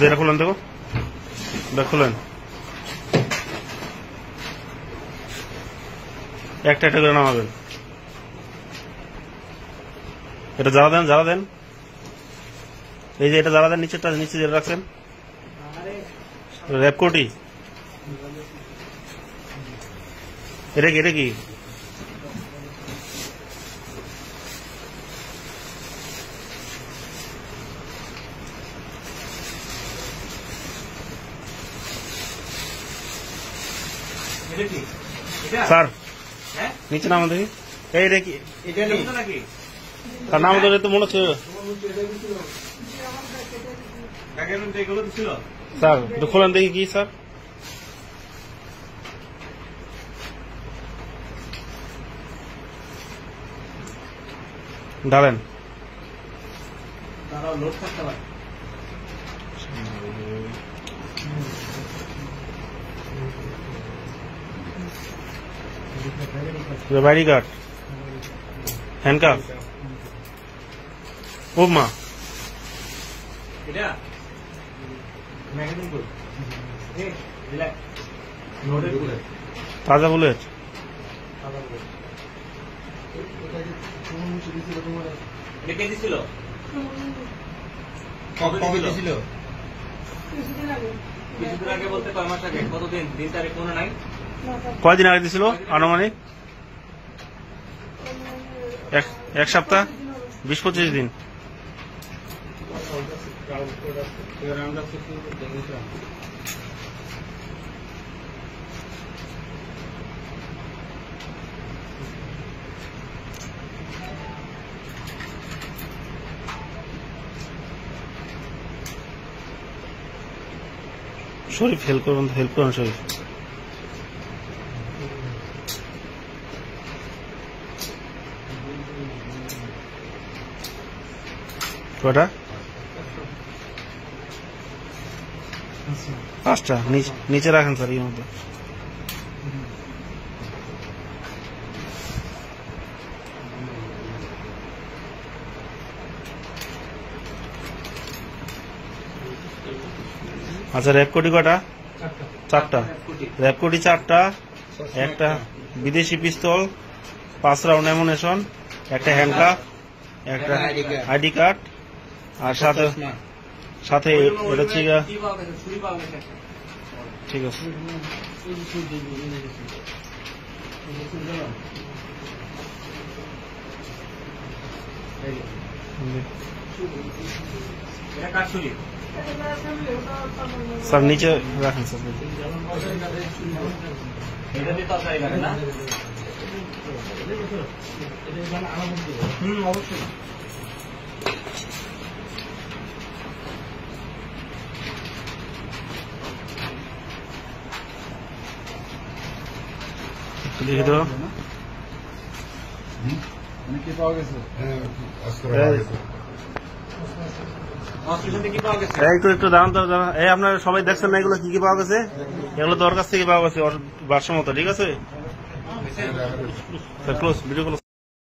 এটা খুলেন, দেখো এটা খুলেন, একটা একটা করে নামাবেন। এটা জ্বালা দেন, জ্বালা দেন, এই যে এটা জ্বালা দেন, নিচেরটা নিচে যেটা রাখছেন র্যাপকোটি। এটা কি, এটা কি? স্যার নিচে নাম দেখি, এইটা কি? তার নাম ধরে তো মনে হচ্ছে স্যার, একটু খোলেন দেখি কি স্যার। দাঁড়েন, আইডি কার্ড, হ্যান্ডকাফ, উপমা, তাজা বুলেট, কয়দিন আগে দিছিল? আনুমানিক এক সপ্তাহ, 20-25 দিন। শরীফ হেল্প করুন, হেল্প করুন শরীফ। কটা? 5টা। নিচে রাখেন স্যার এর মধ্যে। আচ্ছা, র্যাপকোটি কটা? 4টা। র্যাপকোটি 4টা, একটা বিদেশি পিস্তল, 5 রাউন্ড অ্যামুনেশন, একটা হ্যান্ডকাফ, একটা আইডি কার্ড, আর সাথে এটা হচ্ছে ঠিক আছে। স্যার নিচে রাখেন স্যার। লিখে দাও। একটু দাঁড়ান তো, এই আপনারা সবাই দেখছেন না এগুলো কি কি পাওয়া গেছে? এগুলো তো ওর কাছ থেকে পাওয়া গেছে, ওর ভাষ্য মতো, ঠিক আছে? Close video close.